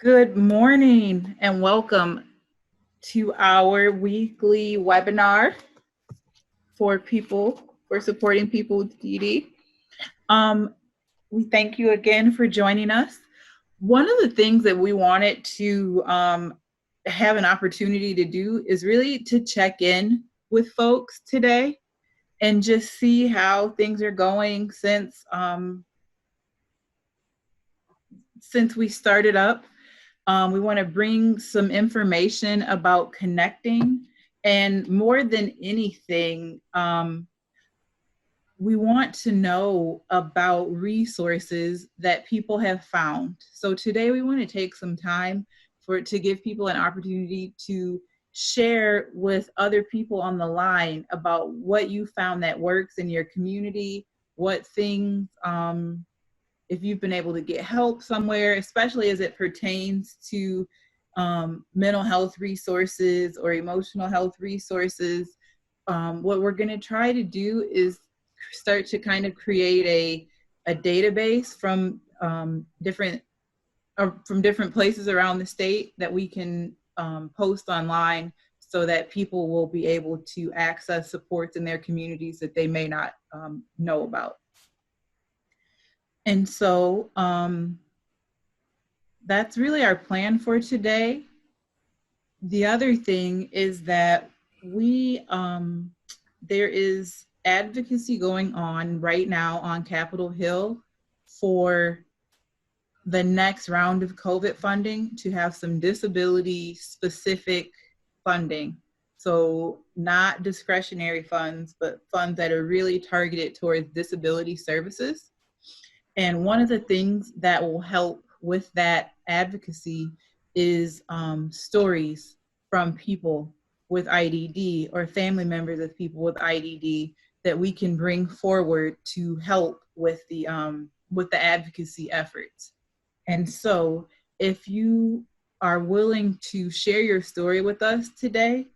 Good morning and welcome to our weekly webinar for supporting people with DD. We thank you again for joining us. One of the things that we wanted to have an opportunity to do is really to check in with folks today and just see how things are going since we started up. We want to bring some information about connecting, and more than anything, we want to know about resources that people have found. So today we want to take some time to give people an opportunity to share with other people on the line about what you found that works in your community, what things, if you've been able to get help somewhere, especially as it pertains to mental health resources or emotional health resources. What we're going to try to do is start to kind of create a database from different places around the state that we can post online, so that people will be able to access supports in their communities that they may not know about. And so that's really our plan for today. The other thing is that there is advocacy going on right now on Capitol Hill for the next round of COVID funding to have some disability specific funding. So not discretionary funds, but funds that are really targeted towards disability services. And one of the things that will help with that advocacy is stories from people with IDD or family members of people with IDD that we can bring forward to help with the advocacy efforts. And so if you are willing to share your story with us today,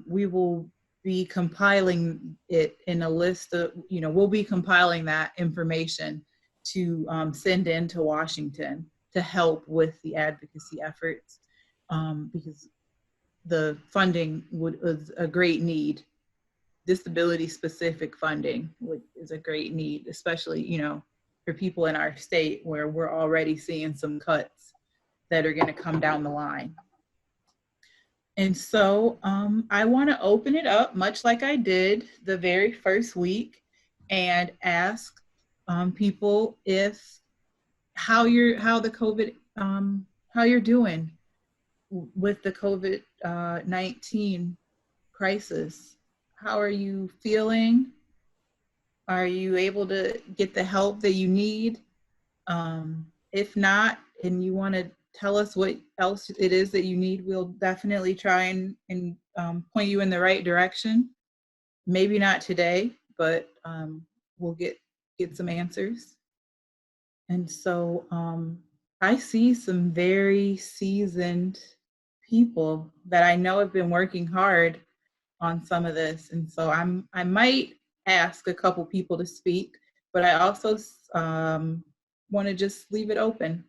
we will be compiling it in a list of, we'll be compiling that information to send into Washington to help with the advocacy efforts, because the funding is a great need. Disability specific funding is a great need, especially, for people in our state where we're already seeing some cuts that are going to come down the line. And so I want to open it up, much like I did the very first week, and ask people how you're doing with the COVID-19 crisis. How are you feeling? Are you able to get the help that you need? If not, and you want to tell us what else it is that you need, we'll definitely try and point you in the right direction. Maybe not today, but we'll get some answers. And so I see some very seasoned people that I know have been working hard on some of this. And so I might ask a couple people to speak, but I also want to just leave it open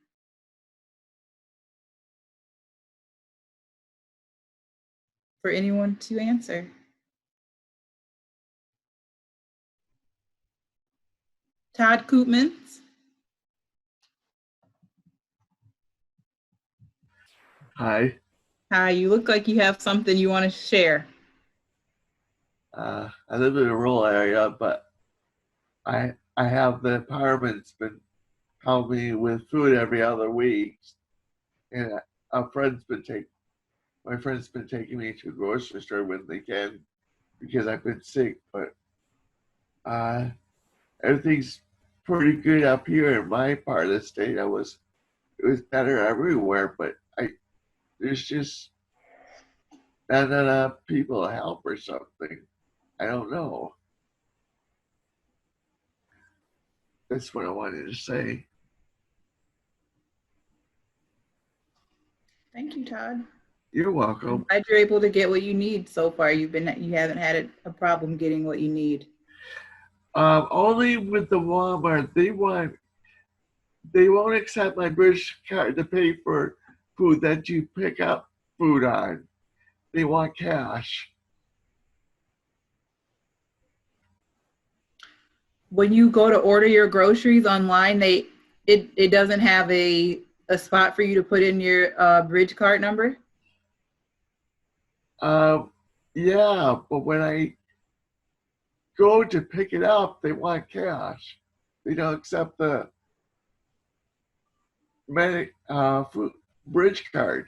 for anyone to answer. Todd Koopmans. Hi. Hi, you look like you have something you want to share. I live in a rural area, but I have the apartment's been helping me with food every other week, and my friend's been taking me to the grocery store when they can, because I've been sick. But everything's pretty good up here in my part of the state. It was better everywhere, but there's just not enough people to help or something. I don't know. That's what I wanted to say. Thank you, Todd. You're welcome. I'm glad you're able to get what you need so far. You haven't had a problem getting what you need. Only with the Walmart, they won't accept my British card to pay for food that you pick up food on. They want cash. When you go to order your groceries online, it doesn't have a spot for you to put in your bridge card number? Yeah, but when I go to pick it up, they want cash. They don't accept the food bridge card.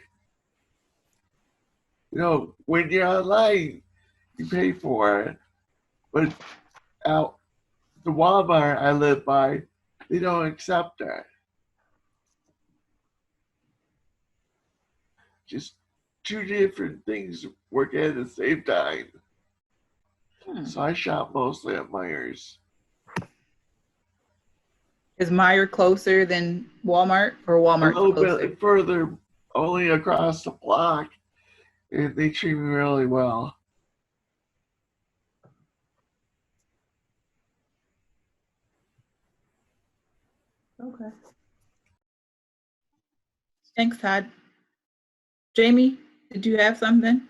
When you're online, you pay for it. But out the Walmart I live by, they don't accept that. Just two different things working at the same time. So I shop mostly at Myers. Is Meyer closer than Walmart, or Walmart's A little closer? bit further, only across the block, and they treat me really well. Okay. Thanks, Todd. Jamie, did you have something?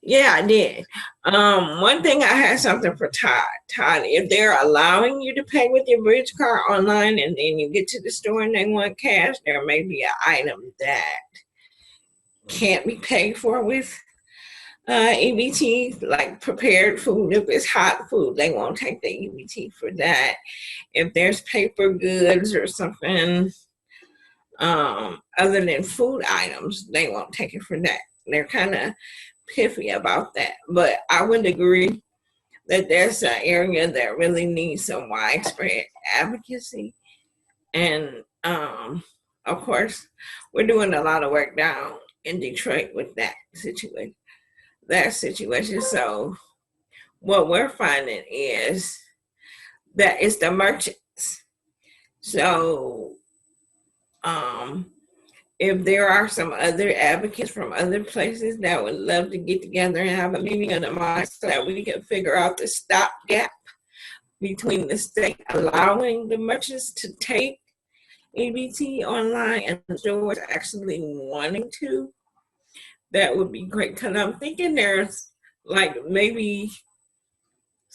Yeah, I did. One thing, I had something for Todd. Todd, if they're allowing you to pay with your bridge card online and then you get to the store and they want cash, there may be an item that can't be paid for with EBT, like prepared food. If it's hot food, they won't take the EBT for that. If there's paper goods or something other than food items, they won't take it for that. They're kind of piffy about that, but I would agree that there's an area that really needs some widespread advocacy. And of course, we're doing a lot of work down in Detroit with that situation. So what we're finding is that it's the merchants. So if there are some other advocates from other places that would love to get together and have a meeting of the mind so that we can figure out the stopgap between the state allowing the merchants to take EBT online and the stores actually wanting to, that would be great. Because I'm thinking there's like maybe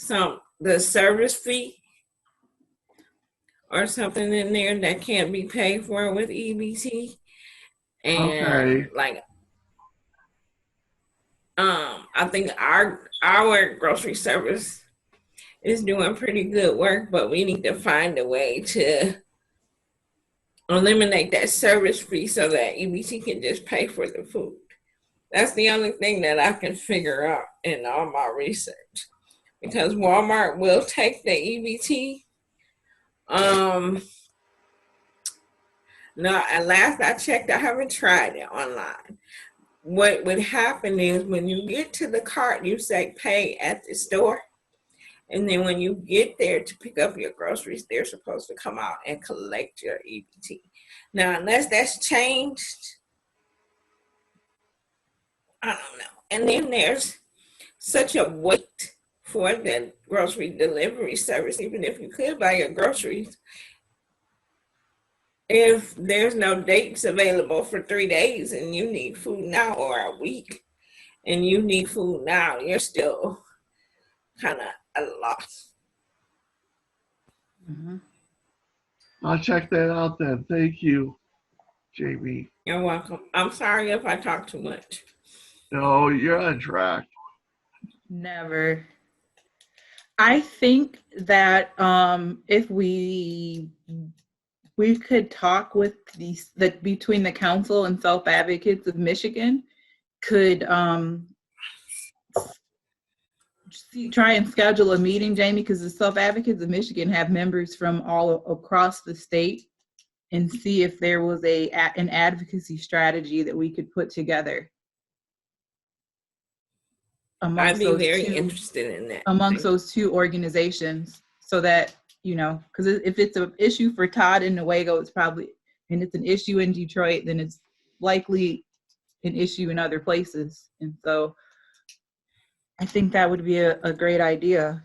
the service fee or something in there that can't be paid for with EBT. And okay. I think our grocery service is doing pretty good work, but we need to find a way to eliminate that service fee so that EBT can just pay for the food. That's the only thing that I can figure out in all my research, because Walmart will take the EBT. Now, at last I checked, I haven't tried it online. What would happen is when you get to the cart, you say pay at the store. And then when you get there to pick up your groceries, they're supposed to come out and collect your EBT. Now, unless that's changed, I don't know. And then there's such a wait for the grocery delivery service, even if you could buy your groceries. If there's no dates available for 3 days and you need food now, or a week and you need food now, you're still kind of at a loss. Mm-hmm. I'll check that out then. Thank you, Jamie. You're welcome. I'm sorry if I talk too much. No, you're on track. Never. I think that if we could talk with between the council and self-advocates of Michigan, could try and schedule a meeting, Jamie, because the self-advocates of Michigan have members from all across the state, and see if there was an advocacy strategy that we could put together. I'd be very interested in that. Amongst those two organizations, so that, because if it's an issue for Todd in Newaygo, and it's an issue in Detroit, then it's likely an issue in other places. And so I think that would be a great idea.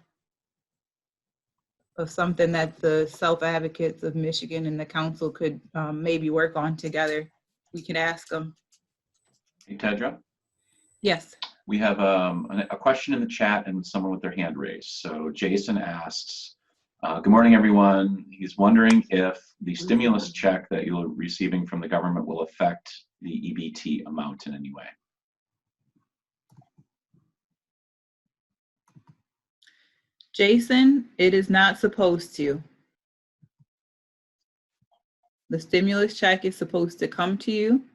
of something that the self-advocates of Michigan and the council could maybe work on together. We could ask them. Hey, Tedra, Yes. we have a question in the chat and someone with their hand raised. So Jason asks, good morning, everyone. He's wondering if the stimulus check that you're receiving from the government will affect the EBT amount in any way. Jason, it is not supposed to. The stimulus check is supposed to come to you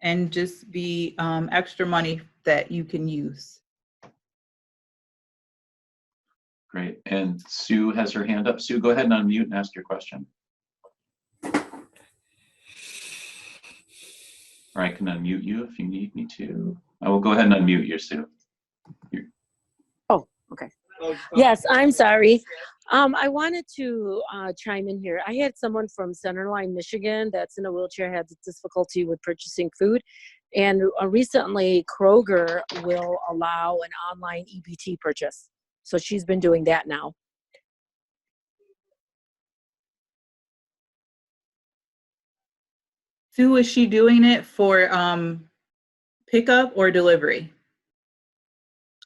and just be extra money that you can use. Great. And Sue has her hand up. Sue, go ahead and unmute and ask your question. Or I can unmute you if you need me to. I will go ahead and unmute you, Sue. Oh, okay. Yes, I'm sorry. I wanted to chime in here. I had someone from Centerline, Michigan that's in a wheelchair, had difficulty with purchasing food. And recently, Kroger will allow an online EBT purchase. So she's been doing that now. Sue, is she doing it for pickup or delivery?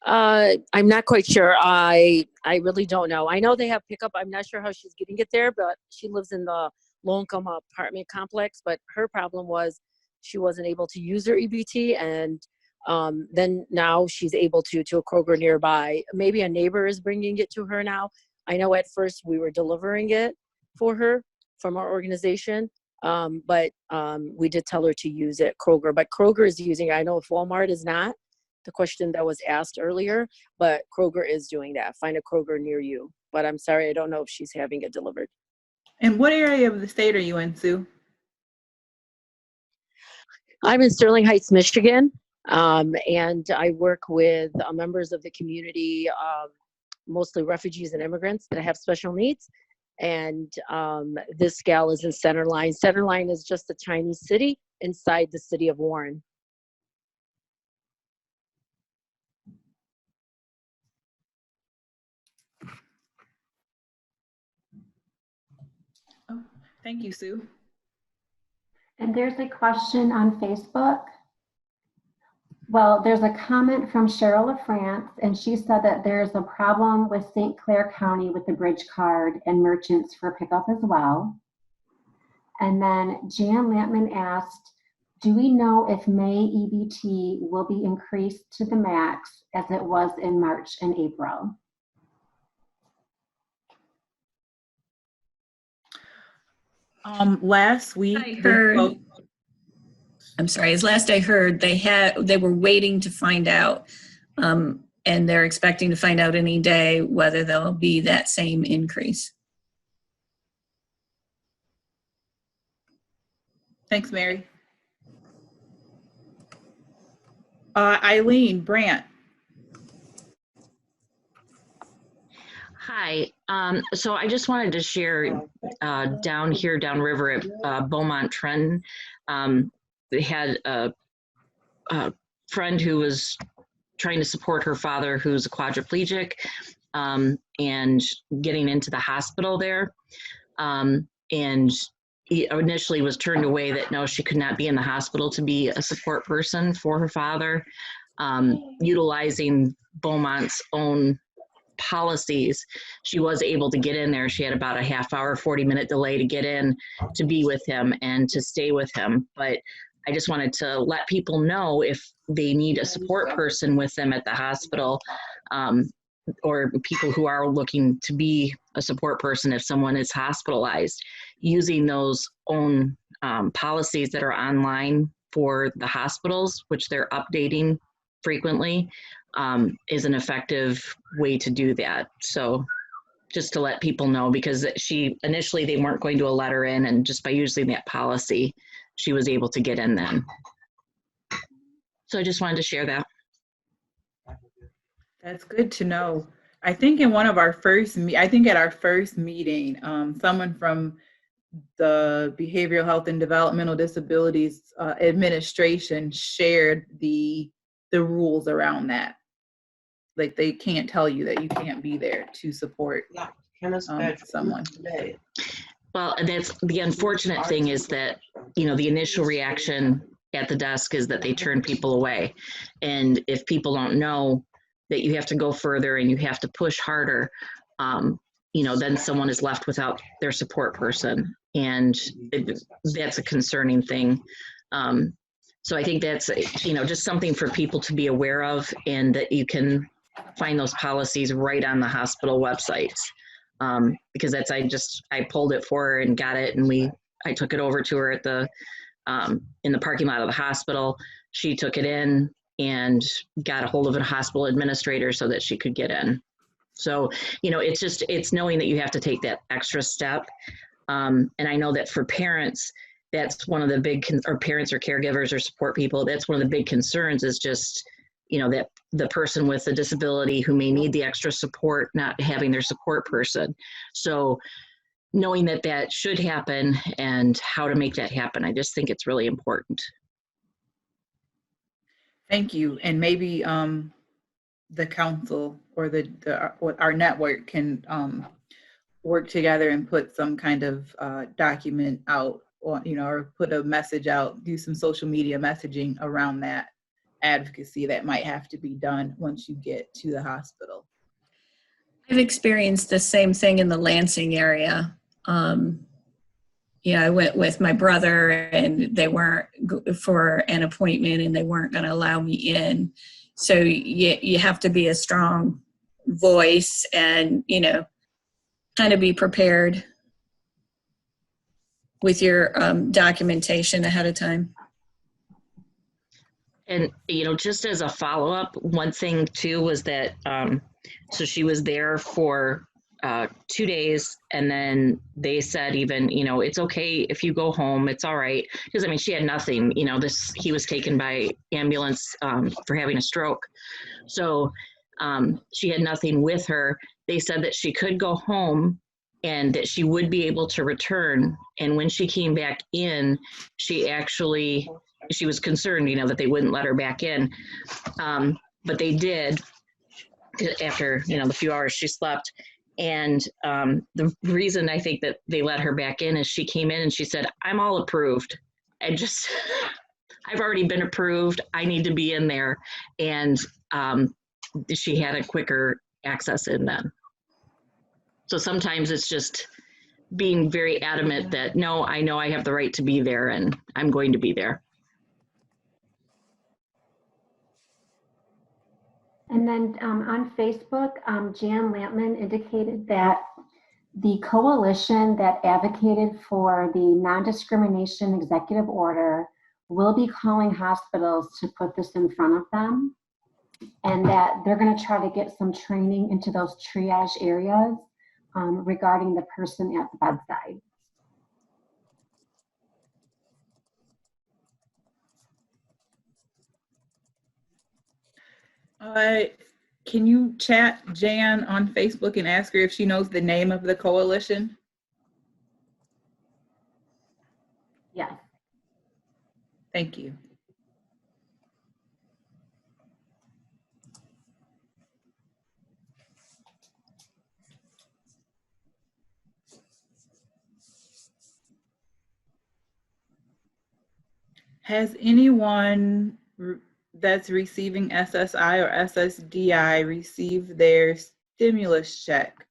I'm not quite sure. I really don't know. I know they have pickup. I'm not sure how she's getting it there, but she lives in the low-income apartment complex. But her problem was she wasn't able to use her EBT, and then now she's able to a Kroger nearby. Maybe a neighbor is bringing it to her now. I know at first we were delivering it for her from our organization, but we did tell her to use it, Kroger. But Kroger is using it. I know if Walmart is not, the question that was asked earlier, but Kroger is doing that. Find a Kroger near you. But I'm sorry, I don't know if she's having it delivered. And what area of the state are you in, Sue? I'm in Sterling Heights, Michigan, and I work with members of the community, mostly refugees and immigrants that have special needs. And this gal is in Centerline. Centerline is just a tiny city inside the city of Warren. Oh, thank you, Sue. And there's a question on Facebook. Well, there's a comment from Cheryl of France, and she said that there's a problem with St. Clair County with the bridge card and merchants for pickup as well. And then Jan Lampman asked, do we know if May EBT will be increased to the max as it was in March and April? Last week, I heard, I'm sorry, as last I heard, they were waiting to find out, and they're expecting to find out any day whether there'll be that same increase. Thanks, Mary. Eileen Grant. Hi. So I just wanted to share down here, downriver at Beaumont Trenton, they had a friend who was trying to support her father who's a quadriplegic and getting into the hospital there. And he initially was turned away that no, she could not be in the hospital to be a support person for her father. Utilizing Beaumont's own policies, she was able to get in there. She had about a half hour, 40-minute delay to get in to be with him and to stay with him. But I just wanted to let people know if they need a support person with them at the hospital, or people who are looking to be a support person if someone is hospitalized, using those own policies that are online for the hospitals, which they're updating frequently, is an effective way to do that. So just to let people know, because initially they weren't going to let her in, and just by using that policy, she was able to get in then. So I just wanted to share that. That's good to know. I think in one of our first, at our first meeting, someone from the Behavioral Health and Developmental Disabilities Administration shared the rules around that. Like, they can't tell you that you can't be there to support someone. Well, and that's the unfortunate thing is that, you know, the initial reaction at the desk is that they turn people away. And if people don't know that you have to go further and you have to push harder, you know, then someone is left without their support person. And that's a concerning thing. So I think that's, you know, just something for people to be aware of, and that you can find those policies right on the hospital websites. Because that's, I pulled it for her and got it, and I took it over to her at the, in the parking lot of the hospital. She took it in and got a hold of a hospital administrator so that she could get in. So, you know, it's knowing that you have to take that extra step. And I know that for parents, that's one of the big, or parents or caregivers or support people, that's one of the big concerns is just, you know, that the person with a disability who may need the extra support, not having their support person. So knowing that that should happen and how to make that happen, I just think it's really important. Thank you. And maybe the council or our network can work together and put some kind of document out, or, you know, or put a message out, do some social media messaging around that advocacy that might have to be done once you get to the hospital. I've experienced the same thing in the Lansing area. Yeah, I went with my brother, and they weren't for an appointment, and they weren't going to allow me in. So you have to be a strong voice, and, you know, kind of be prepared with your documentation ahead of time. And, you know, just as a follow-up, one thing too was that, so she was there for 2 days, and then they said even, you know, it's okay if you go home, it's all right. Because, I mean, she had nothing, you know, he was taken by ambulance for having a stroke. So she had nothing with her. They said that she could go home and that she would be able to return. And when she came back in, she was concerned, you know, that they wouldn't let her back in. But they did after, you know, the few hours she slept. And the reason I think that they let her back in is she came in and she said, I'm all approved. I've already been approved. I need to be in there. And she had a quicker access in then. So sometimes it's just being very adamant that, no, I know I have the right to be there and I'm going to be there. And then on Facebook, Jan Lampman indicated that the coalition that advocated for the non-discrimination executive order will be calling hospitals to put this in front of them, and that they're going to try to get some training into those triage areas regarding the person at the bedside. Can you chat Jan on Facebook and ask her if she knows the name of the coalition? Yes. Thank you. Has anyone that's receiving SSI or SSDI received their stimulus check?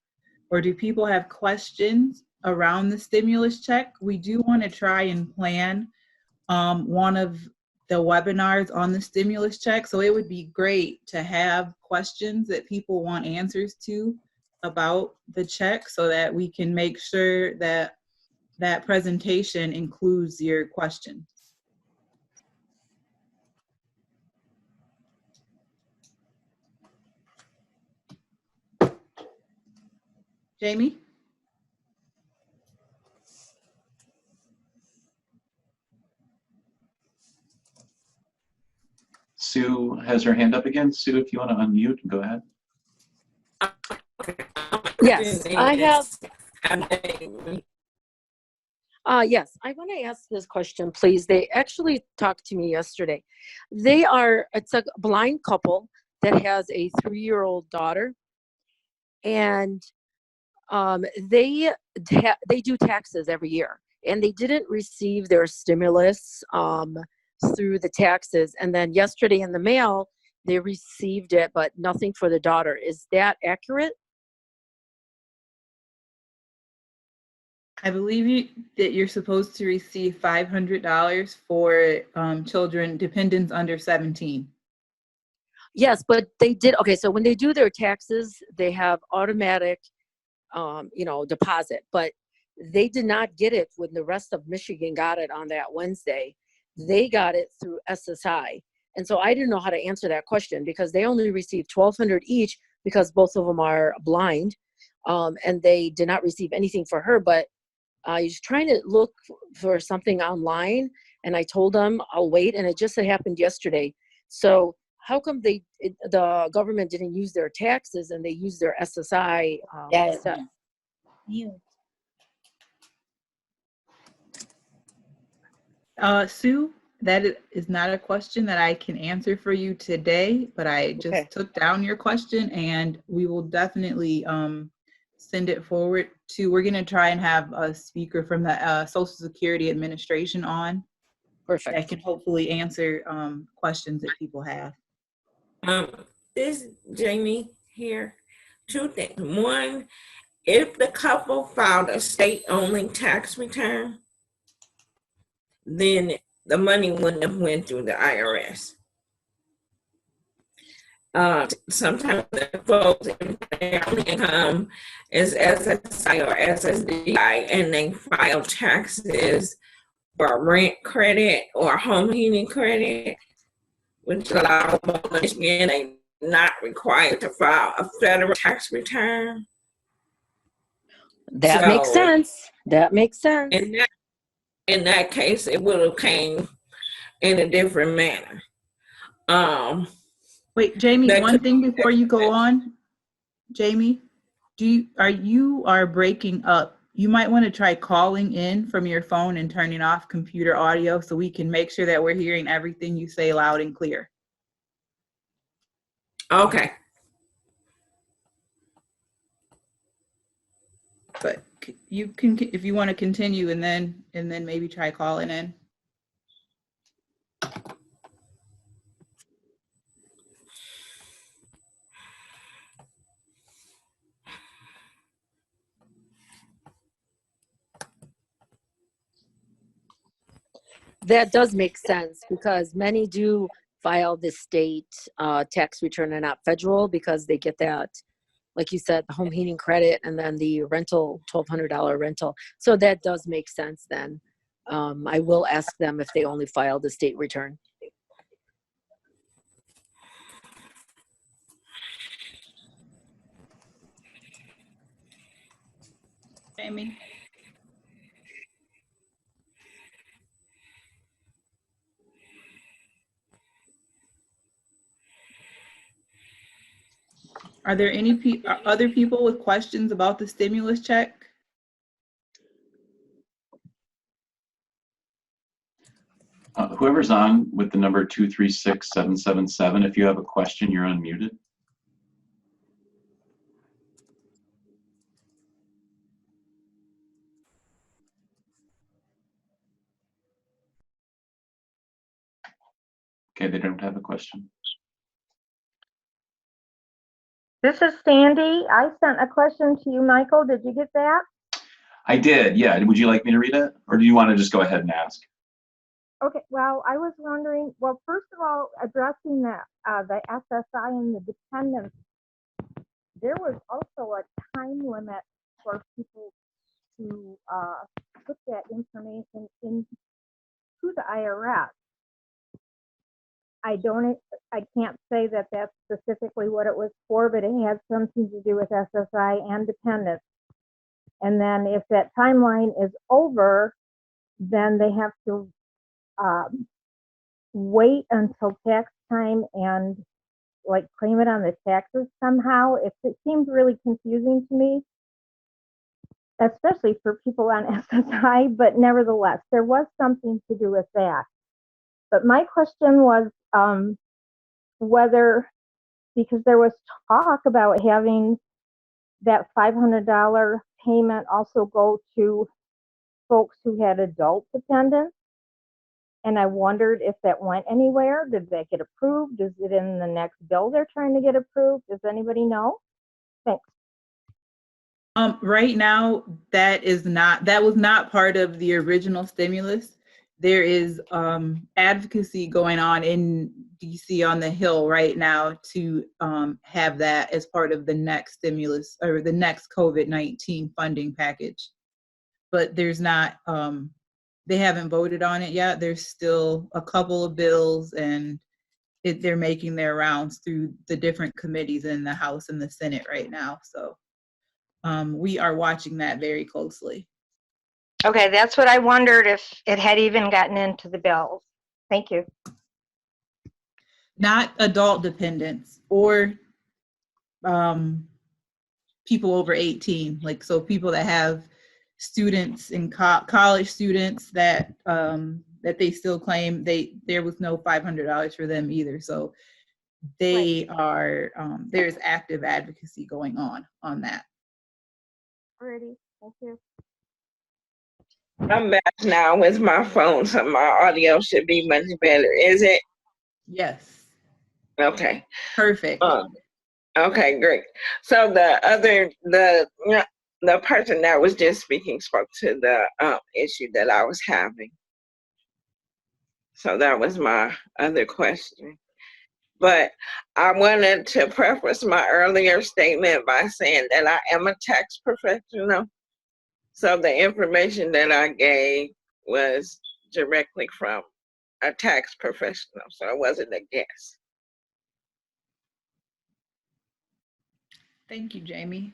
Or do people have questions around the stimulus check? We do want to try and plan one of the webinars on the stimulus check. So it would be great to have questions that people want answers to about the check so that we can make sure that that presentation includes your question. Jamie? Sue has her hand up again. Sue, if you want to unmute, go ahead. Yes, I have. Yes, I want to ask this question, please. They actually talked to me yesterday. It's a blind couple that has a 3-year-old daughter. And They do taxes every year, and they didn't receive their stimulus through the taxes. And then yesterday in the mail, they received it, but nothing for the daughter. Is that accurate? I believe that you're supposed to receive $500 for children, dependents under 17. Yes, but they did. Okay, so when they do their taxes, they have automatic, deposit. But they did not get it when the rest of Michigan got it on that Wednesday. They got it through SSI. And so I didn't know how to answer that question because they only received $1,200 each because both of them are blind. And they did not receive anything for her. But I was trying to look for something online, and I told them I'll wait. And it just had happened yesterday. So how come the government didn't use their taxes and they used their SSI stuff? Sue, that is not a question that I can answer for you today, but I just took down your question, and we will definitely send it forward to, we're going to try and have a speaker from the Social Security Administration on. Perfect. That can hopefully answer questions that people have. This is Jamie here. Two things. One, if the couple filed a state-only tax return, then the money wouldn't have went through the IRS. Sometimes the folks in family income is SSI or SSDI, and they file taxes for rent credit or home heating credit, which allows Michigan they not required to file a federal tax return. That makes sense. That makes sense. In that case, it would have came in a different manner. Wait, Jamie, one thing before you go on, Jamie, you are breaking up. You might want to try calling in from your phone and turning off computer audio so we can make sure that we're hearing everything you say loud and clear. Okay. But you can, if you want to continue, and then maybe try calling in. That does make sense because many do file the state tax return and not federal because they get that, like you said, the home heating credit and then the rental, $1,200 rental. So that does make sense then. I will ask them if they only file the state return. Jamie? Are there any other people with questions about the stimulus check? Whoever's on with the number 236777, if you have a question, you're unmuted. Okay, they don't have a question. This is Sandy. I sent a question to you, Michael. Did you get that? I did, yeah. Would you like me to read it? Or do you want to just go ahead and ask? Okay, well, I was wondering, well, first of all, addressing the SSI and the dependents, there was also a time limit for people to put that information into the IRS. I can't say that that's specifically what it was for, but it had something to do with SSI and dependents. And then if that timeline is over, then they have to wait until tax time and like claim it on the taxes somehow. It seemed really confusing to me, especially for people on SSI, but nevertheless, there was something to do with that. But my question was whether, because there was talk about having that $500 payment also go to folks who had adult dependents? And I wondered if that went anywhere. Did that get approved? Is it in the next bill they're trying to get approved? Does anybody know? Thanks. Right now, that was not part of the original stimulus. There is advocacy going on in DC on the Hill right now to have that as part of the next stimulus or the next COVID-19 funding package. But there's not, they haven't voted on it yet. There's still a couple of bills, and they're making their rounds through the different committees in the House and the Senate right now. So we are watching that very closely. Okay, that's what I wondered, if it had even gotten into the bills. Thank you. Not adult dependents or people over 18, like, so people that have students in college students that that they still claim there was no $500 for them either. So they are there's active advocacy going on that. Alrighty, thank you. I'm back now with my phone, so my audio should be much better. Is it? Yes. Okay. Perfect. Okay, great. So the person that was just speaking spoke to the issue that I was having. So that was my other question. But I wanted to preface my earlier statement by saying that I am a tax professional. So the information that I gave was directly from a tax professional, so it wasn't a guess. Thank you, Jamie.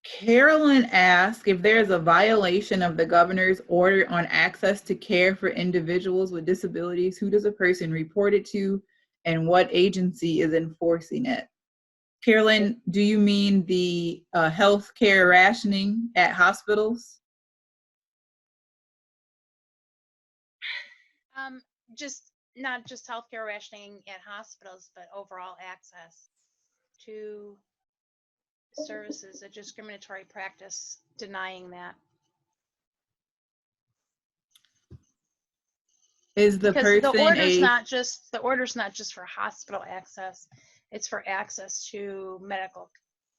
Carolyn asked if there's a violation of the governor's order on access to care for individuals with disabilities. Who does a person report it to, and what agency is enforcing it? Carolyn, do you mean the health care rationing at hospitals? Just not just healthcare rationing at hospitals, but overall access to services, a discriminatory practice denying that. Is the Because person the order's not just for hospital access, it's for access to medical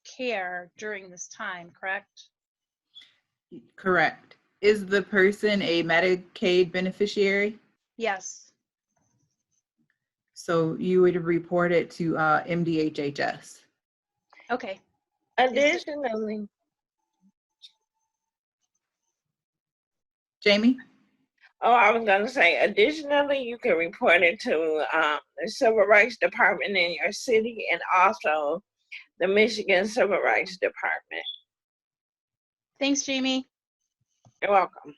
care during this time, correct? Correct. Is the person a Medicaid beneficiary? Yes. So you would report it to MDHHS. Okay. Additionally, Jamie? oh, I was going to say, additionally, you can report it to the Civil Rights Department in your city and also the Michigan Civil Rights Department. Thanks, Jamie. You're welcome.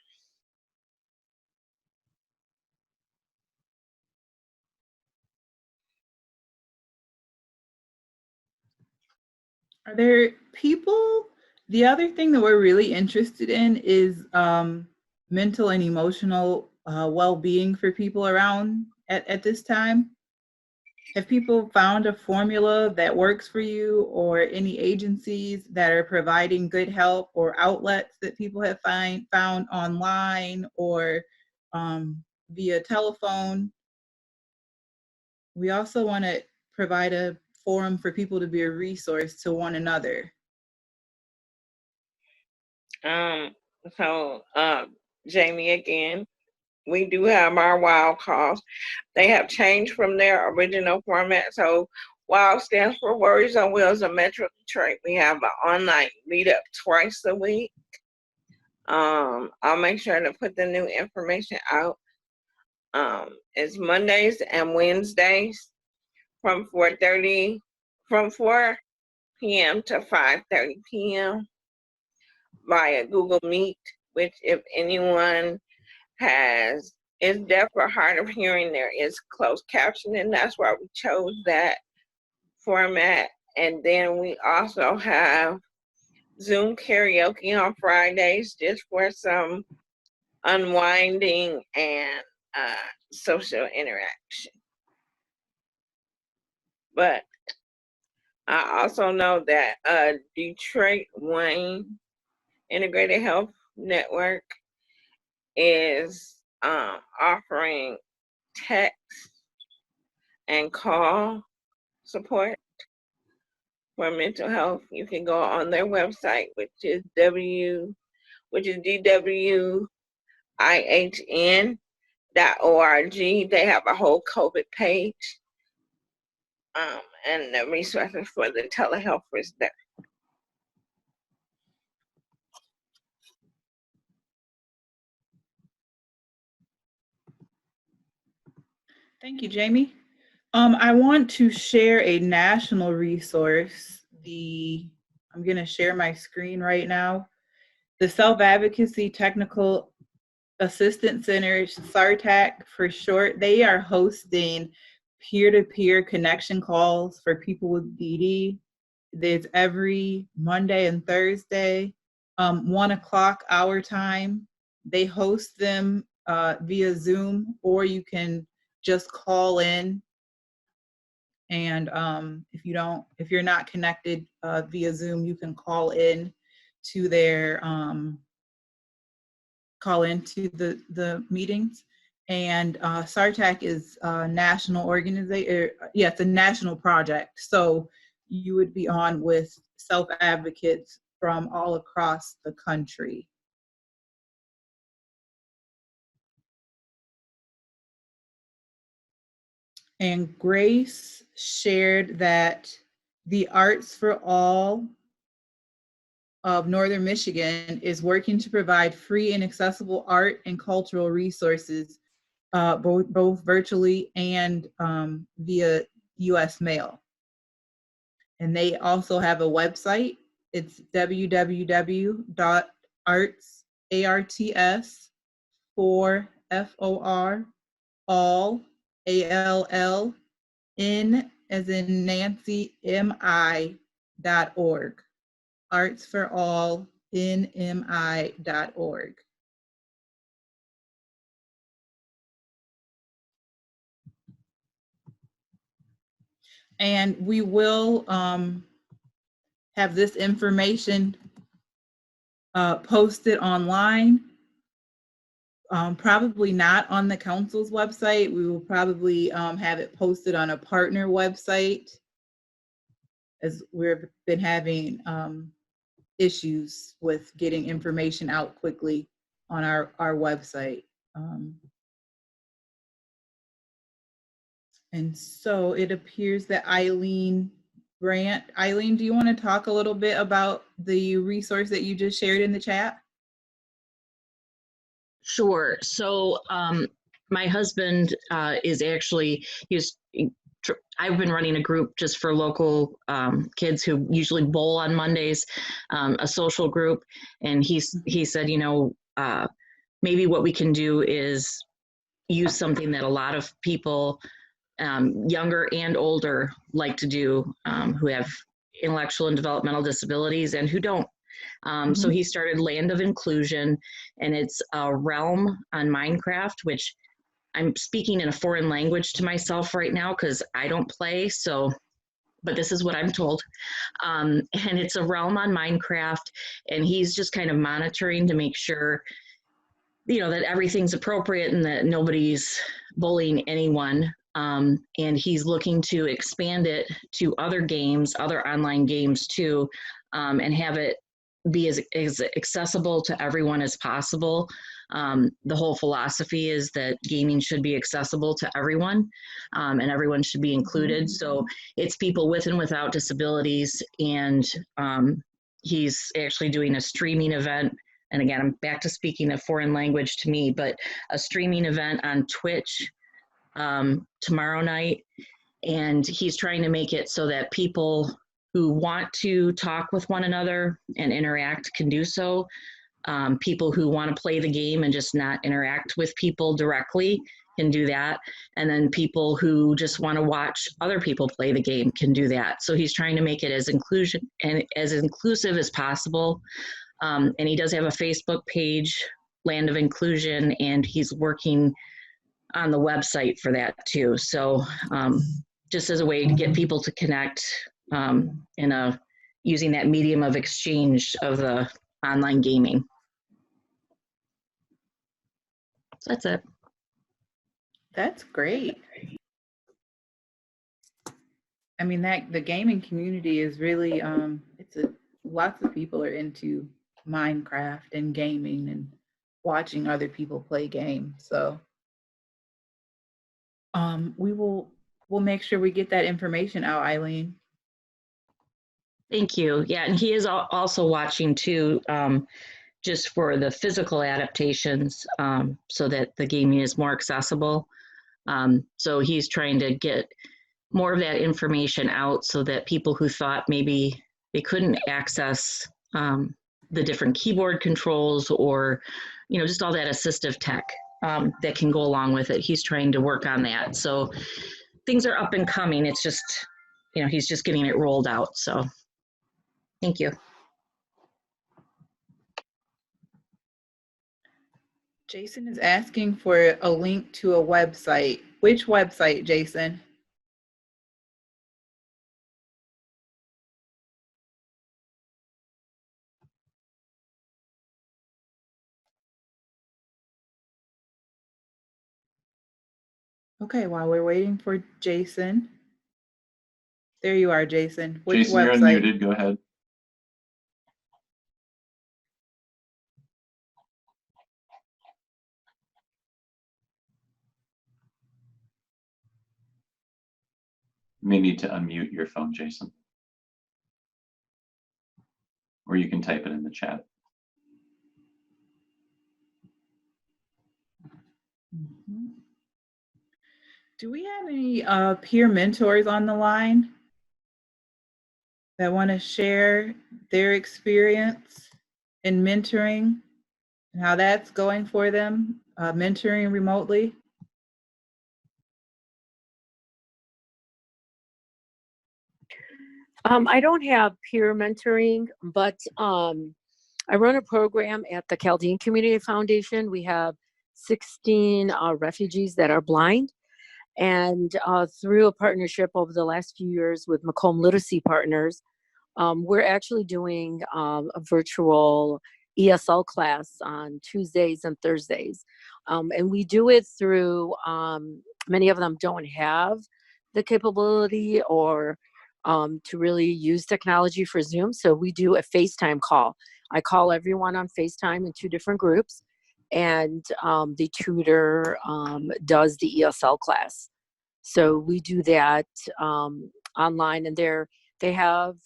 Are there people, the other thing that we're really interested in is mental and emotional well-being for people around at this time. Have people found a formula that works for you, or any agencies that are providing good help or outlets that people have found online or via telephone? We also want to provide a forum for people to be a resource to one another. Jamie, again, we do have our WOW calls. They have changed from their original format. So WOW stands for Worries on Wheels of Metro Detroit. We have an online meetup twice a week. I'll make sure to put the new information out. It's Mondays and Wednesdays from 4 p.m. to 5:30 p.m. via Google Meet, which if anyone is deaf or hard of hearing, there is closed captioning. That's why we chose that format. And then we also have Zoom karaoke on Fridays, just for some unwinding and social interaction. But I also know that Detroit Wayne Integrated Health Network is offering text and call support for mental health. You can go on their website, which is DWIHN.org. They have a whole COVID page, and the resources for the telehealth is there. Thank you, Jamie. I want to share a national resource. I'm going to share my screen right now. The Self-Advocacy Technical Assistance Center, SARTAC for short, they are hosting peer-to-peer connection calls for people with BD. There's every Monday and Thursday, 1 o'clock our time. They host them via Zoom, or you can just call in. And if you're not connected via Zoom, you can call in to the meetings. And SARTAC is a national organization. Yeah, it's a national project. So you would be on with self-advocates from all across the country. And Grace shared that the Arts for All of Northern Michigan is working to provide free and accessible art and cultural resources, both virtually and via US mail. And they also have a website. It's www.arts4alln as in Nancy mi.org. artsforallnmi.org. And we will have this information posted online. Probably not on the council's website. We will probably have it posted on a partner website, as we've been having issues with getting information out quickly on our website. And so it appears that Eileen Grant, Eileen, do you want to talk a little bit about the resource that you just shared in the chat? Sure. So my husband is actually, I've been running a group just for local kids who usually bowl on Mondays, a social group. And he said, maybe what we can do is use something that a lot of people, younger and older, like to do, who have intellectual and developmental disabilities and who don't. So he started Land of Inclusion, and it's a realm on Minecraft, which I'm speaking in a foreign language to myself right now because I don't play, but this is what I'm told. And it's a realm on Minecraft, and he's just kind of monitoring to make sure, that everything's appropriate and that nobody's bullying anyone. And he's looking to expand it to other games, other online games too, and have it be as accessible to everyone as possible. The whole philosophy is that gaming should be accessible to everyone, and everyone should be included. So it's people with and without disabilities, and he's actually doing a streaming event. And again, I'm back to speaking a foreign language to me, but a streaming event on Twitch tomorrow night. And he's trying to make it so that people who want to talk with one another and interact can do so. People who want to play the game and just not interact with people directly can do that. And then people who just want to watch other people play the game can do that. So he's trying to make it as inclusive as possible. And he does have a Facebook page, Land of Inclusion, and he's working on the website for that too. So just as a way to get people to connect, using that medium of exchange of the online gaming. So that's it. That's great. I mean, the gaming community is really, lots of people are into Minecraft and gaming and watching other people play games. So we'll make sure we get that information out, Eileen. Thank you. Yeah, and he is also watching too, just for the physical adaptations, so that the gaming is more accessible. So he's trying to get more of that information out so that people who thought maybe they couldn't access the different keyboard controls or, just all that assistive tech that can go along with it. He's trying to work on that. So things are up and coming. It's just, he's just getting it rolled out. So thank you. Jason is asking for a link to a website. Which website, Jason? Okay, while we're waiting for Jason. There you are, Jason. Which Jason, website? you're unmuted. Go ahead. You may need to unmute your phone, Jason. Or you can type it in the chat. Do we have any peer mentors on the line that want to share their experience in mentoring and how that's going for them, mentoring remotely? I don't have peer mentoring, but I run a program at the Chaldean Community Foundation. We have 16 refugees that are blind. And through a partnership over the last few years with Macomb Literacy Partners, we're actually doing a virtual ESL class on Tuesdays and Thursdays. And we do it through, many of them don't have the capability or to really use technology for Zoom. So we do a FaceTime call. I call everyone on FaceTime in 2 different groups, and the tutor does the ESL class. So we do that online, and they have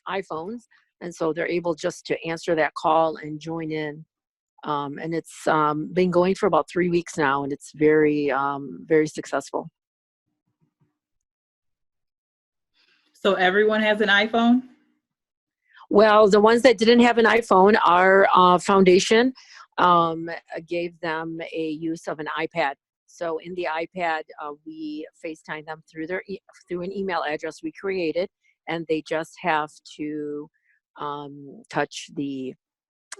iPhones, and so they're able just to answer that call and join in. And it's been going for about 3 weeks now, and it's very, very successful. So everyone has an iPhone? Well, the ones that didn't have an iPhone, our foundation gave them a use of an iPad. So in the iPad, we FaceTime them through through an email address we created, and they just have to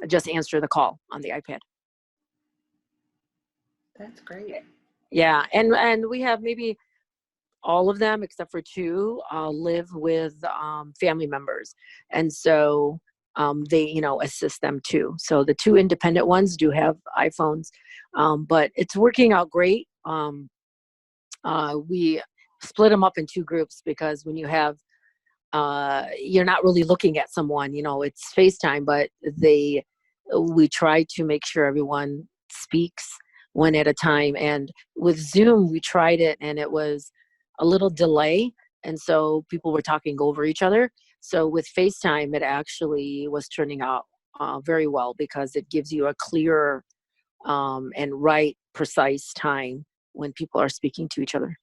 just answer the call on the iPad. That's great. Yeah, and we have maybe all of them except for 2 live with family members, and so they assist them too. So the 2 independent ones do have iPhones, but it's working out great. We split them up in 2 groups because when you have you're not really looking at someone, it's FaceTime, but we try to make sure everyone speaks one at a time. And with Zoom, we tried it and it was a little delay, and so people were talking over each other. So with FaceTime, it actually was turning out very well because it gives you a clearer and precise time when people are speaking to each other.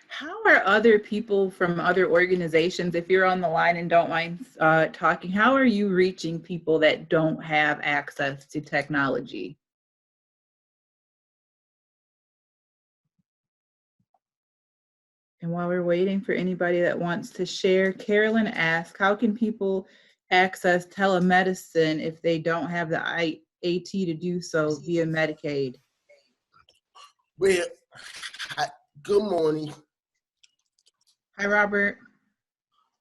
How are other people from other organizations, if you're on the line and don't mind talking, how are you reaching people that don't have access to technology? And while we're waiting for anybody that wants to share, Carolyn asks, how can people access telemedicine if they don't have the AT to do so via Medicaid? Well, Good morning. Hi, Robert.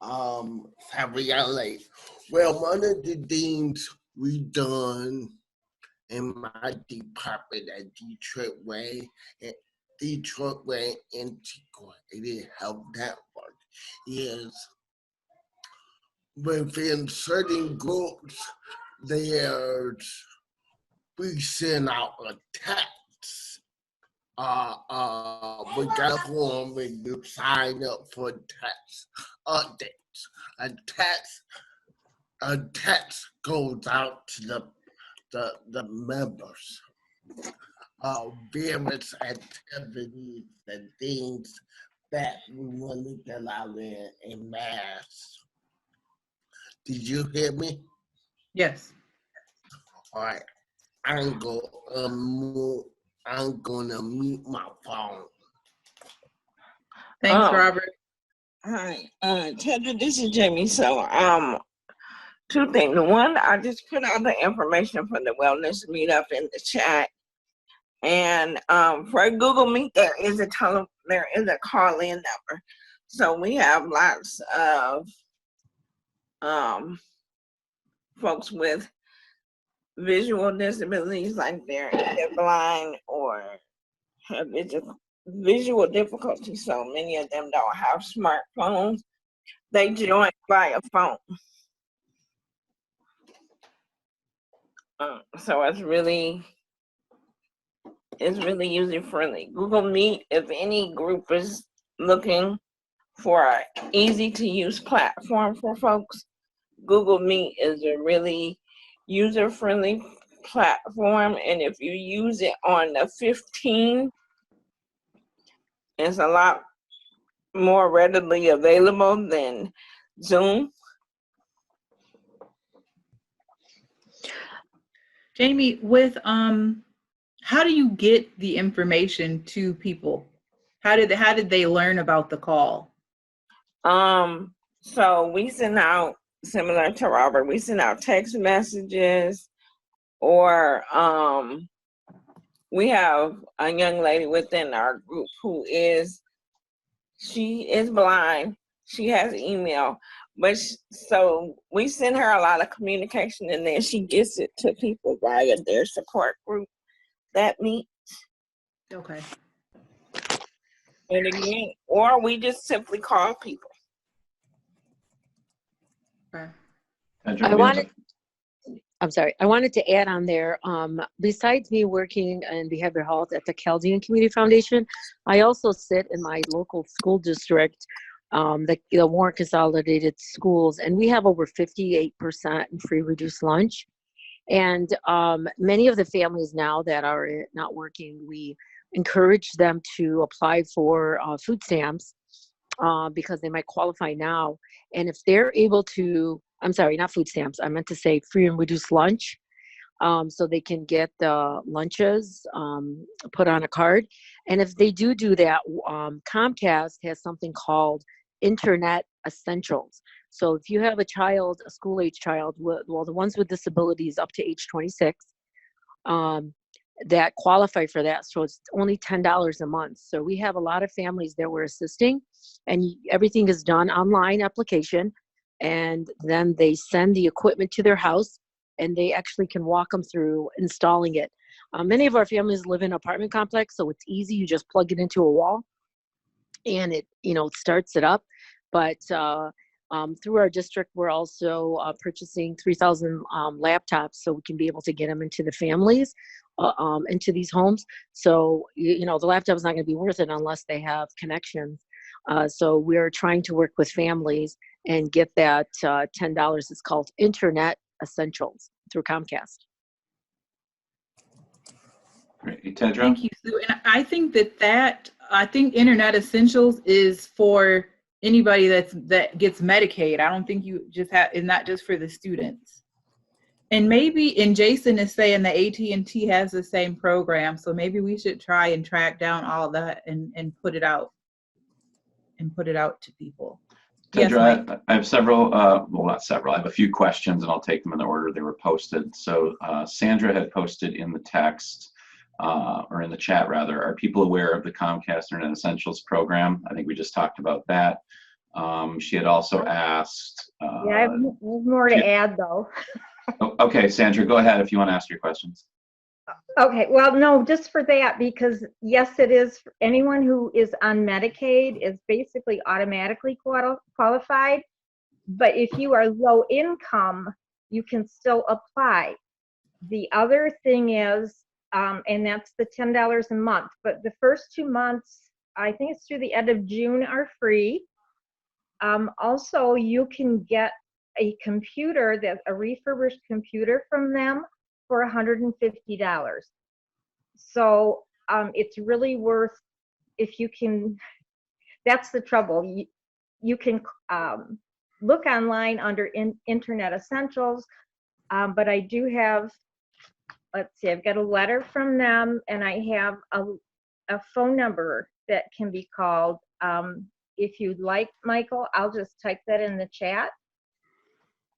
Sorry I'm late. Well, one of the things we done in my department at Detroit Way Integrated Health Network is within certain groups, we send out a text. We got a form when you sign up for text updates. A text goes out to the members of various activities and things that we want to get out there in mass. Did you hear me? Yes. All right. I'm gonna mute my phone. Thanks, Robert. Hi, Tedra, this is Jamie. So, two things. One, I just put out the information for the wellness meetup in the chat. And for Google Meet, there is a call-in number. So we have lots of folks with visual disabilities, like they're either blind or have visual difficulty. So many of them don't have smartphones. They join via phone. So it's really user friendly. Google Meet, if any group is looking for an easy to use platform for folks, Google Meet is a really user friendly platform. And if you use it on the 15, it's a lot more readily available than Zoom. Jamie, with how do you get the information to people? How did they learn about the call? So we send out, similar to Robert, we send out text messages, or we have a young lady within our group she is blind. She has email, but so we send her a lot of communication, and then she gets it to people via their support group that meets. Okay. And again, or we just simply call people. Okay. I wanted to add on there, besides me working in behavioral health at the Chaldean Community Foundation, I also sit in my local school district, the Warren Consolidated Schools, and we have over 58% in free reduced lunch. And many of the families now that are not working, we encourage them to apply for food stamps because they might qualify now. And if they're able to, I'm sorry, not food stamps, I meant to say free and reduced lunch, so they can get the lunches put on a card. And if they do that, Comcast has something called Internet Essentials. So if you have a child, a school-age child, well, the ones with disabilities up to age 26, that qualify for that. So it's only $10 a month. So we have a lot of families that we're assisting, and everything is done online application. And then they send the equipment to their house, and they actually can walk them through installing it. Many of our families live in an apartment complex, so it's easy. You just plug it into a wall, and it starts it up. But through our district, we're also purchasing 3,000 laptops, so we can be able to get them into the families, into these homes. So the laptop is not going to be worth it unless they have connections. So we're trying to work with families and get that $10. It's called Internet Essentials through Comcast. Great. Tedra? Thank you, Sue. And I think I think Internet Essentials is for anybody that gets Medicaid. I don't think you just have, it's not just for the students. And Jason is saying that AT&T has the same program, so maybe we should try and track down all of that and put it out to people. Tedra, Yes, I have several, well, not several, I have a few questions, and I'll take them in the order they were posted. So Sandra had posted in the text, or in the chat rather, are people aware of the Comcast Internet Essentials program? I think we just talked about that. She had also asked. Yeah, I have more to add though. Oh, okay, Sandra, go ahead if you want to ask your questions. Okay, well, no, just for that, because yes, it is, anyone who is on Medicaid is basically automatically qualified. But if you are low income, you can still apply. The other thing is, and that's the $10 a month, but the first 2 months, I think it's through the end of June, are free. Also, you can get a computer, that's a refurbished computer from them for $150. So it's really worth, if you can, that's the trouble. You can look online under Internet Essentials, but I do have, let's see, I've got a letter from them, and I have a phone number that can be called. If you'd like, Michael, I'll just type that in the chat.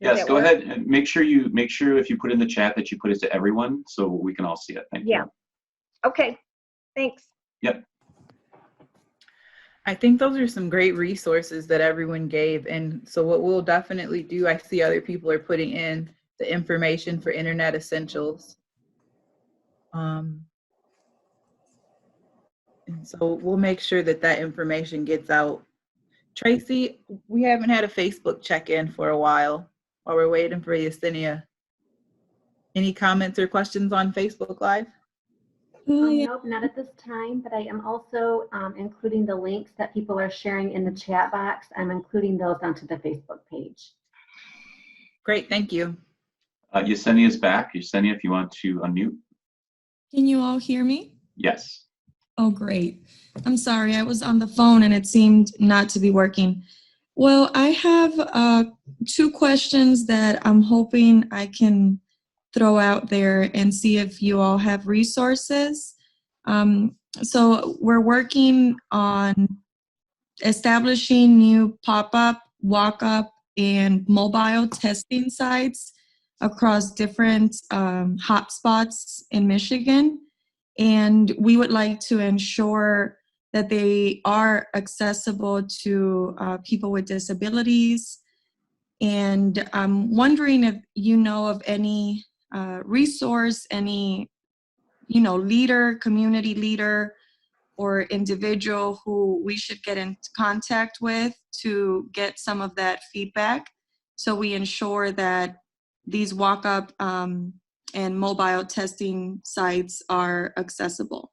Yes, go ahead and make sure if you put in the chat that you put it to everyone so we can all see it. Thank you. Okay, thanks. Yep. I think those are some great resources that everyone gave. And so what we'll definitely do, I see other people are putting in the information for Internet Essentials. And so we'll make sure that that information gets out. Tracy, we haven't had a Facebook check-in for a while we're waiting for Yesenia. Any comments or questions on Facebook Live? Nope, not at this time, but I am also including the links that people are sharing in the chat box. I'm including those onto the Facebook page. Great, thank you. Yesenia is back. Yesenia, if you want to unmute. Can you all hear me? Yes. Oh, great. I'm sorry, I was on the phone and it seemed not to be working. Well, I have 2 questions that I'm hoping I can throw out there and see if you all have resources. So we're working on establishing new pop-up, walk-up, and mobile testing sites across different hotspots in Michigan. And we would like to ensure that they are accessible to people with disabilities. And I'm wondering if you know of any resource, any, leader, community leader, or individual who we should get in contact with to get some of that feedback, so we ensure that these walk-up and mobile testing sites are accessible.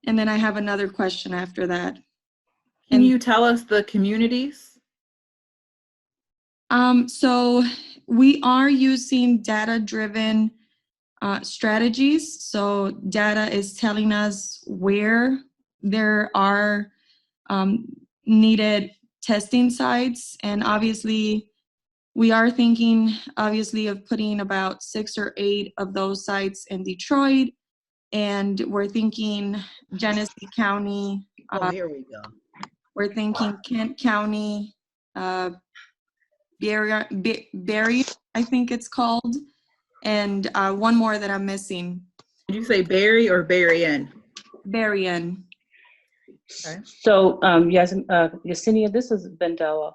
And then I have another question after that. Can you tell us the communities? So we are using data-driven strategies. So data is telling us where there are needed testing sites. And obviously, we are thinking, of putting about 6 or 8 of those sites in Detroit. And we're thinking Genesee County. Here we go. We're thinking Kent County, Barry, I think it's called, and one more that I'm missing. Did you say Barry or Berrien? Berrien. Okay. So, yes, Yesenia, this is Vendela.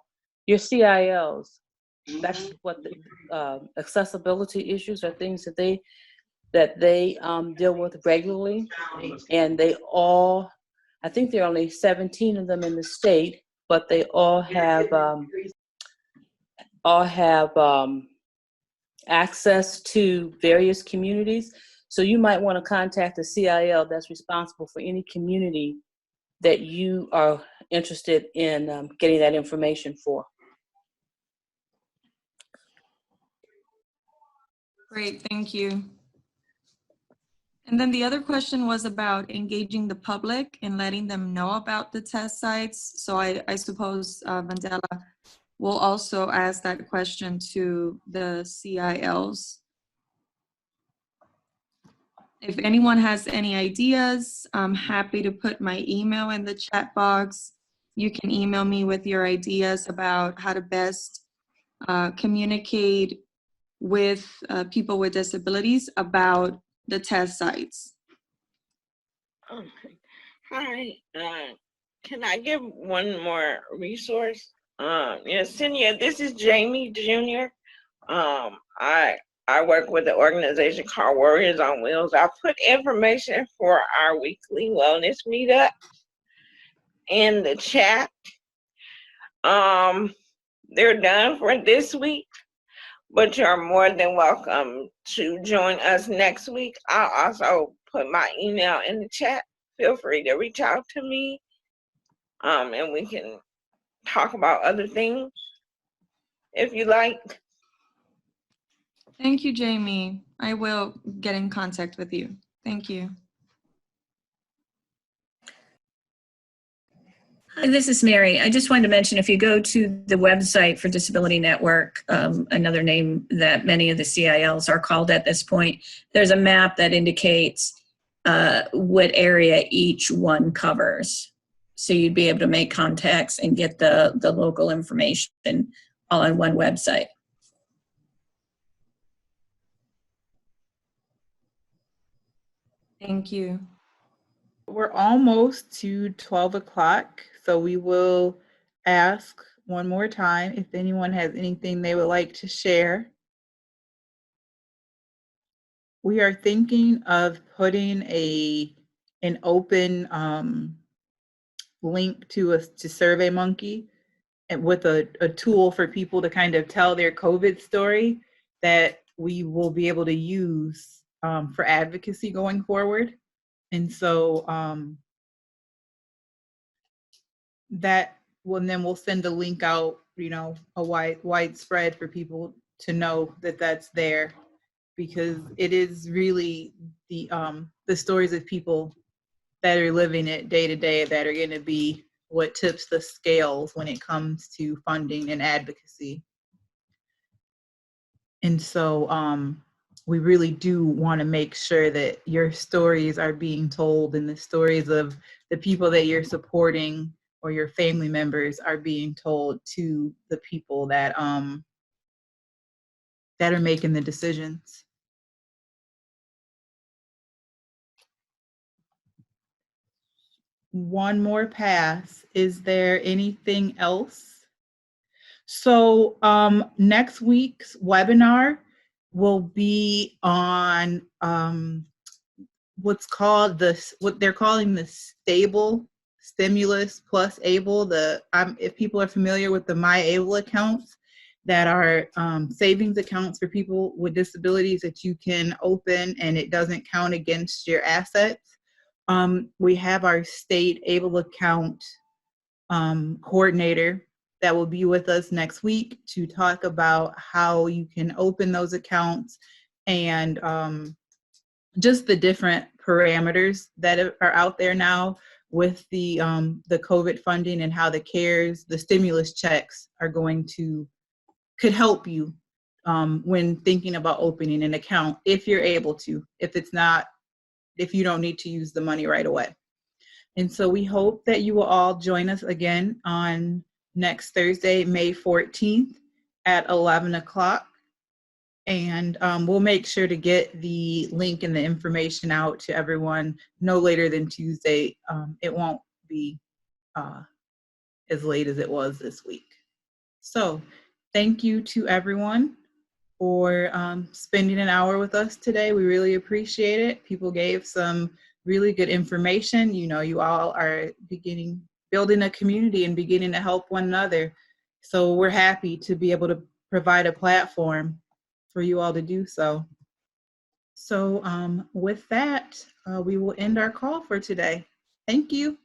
Your CILs, that's what the accessibility issues are, things that they deal with regularly, and they all, I think there are only 17 of them in the state, but they all have access to various communities. So you might want to contact the CIL that's responsible for any community that you are interested in getting that information for. Great, thank you. And then the other question was about engaging the public and letting them know about the test sites. So I suppose Vendela will also ask that question to the CILs. If anyone has any ideas, I'm happy to put my email in the chat box. You can email me with your ideas about how to best communicate with people with disabilities about the test sites. Okay. Hi. Can I give one more resource? Yesenia, this is Jamie Jr. I work with the organization called Warriors on Wheels. I put information for our weekly wellness meetup in the chat. They're done for this week, but you're more than welcome to join us next week. I'll also put my email in the chat. Feel free to reach out to me, and we can talk about other things if you like. Thank you, Jamie. I will get in contact with you. Thank you. Hi, this is Mary. I just wanted to mention, if you go to the website for Disability Network, another name that many of the CILs are called at this point, there's a map that indicates what area each one covers. So you'd be able to make contacts and get the local information all on one website. Thank you. We're almost to 12 o'clock, so we will ask one more time if anyone has anything they would like to share. We are thinking of putting an open link to SurveyMonkey, and with a tool for people to kind of tell their COVID story that we will be able to use for advocacy going forward. And so that will, and then we'll send a link out, a widespread for people to know that that's there, because it is really the stories of people that are living it day to day that are going to be what tips the scales when it comes to funding and advocacy. And so we really do want to make sure that your stories are being told, and the stories of the people that you're supporting or your family members are being told to the people that are making the decisions. One more pass. Is there anything else? So next week's webinar will be on what they're calling the stable stimulus plus able. If people are familiar with the MyAble accounts, that are savings accounts for people with disabilities that you can open and it doesn't count against your assets. We have our state able account coordinator that will be with us next week to talk about how you can open those accounts and just the different parameters that are out there now with the COVID funding, and how the stimulus checks could help you when thinking about opening an account, if you're able to, if you don't need to use the money right away. And so we hope that you will all join us again on next Thursday, May 14th at 11 o'clock. And we'll make sure to get the link and the information out to everyone no later than Tuesday. It won't be as late as it was this week. So thank you to everyone for spending an hour with us today. We really appreciate it. People gave some really good information. You all are building a community and beginning to help one another. So we're happy to be able to provide a platform for you all to do so. So with that, we will end our call for today. Thank you.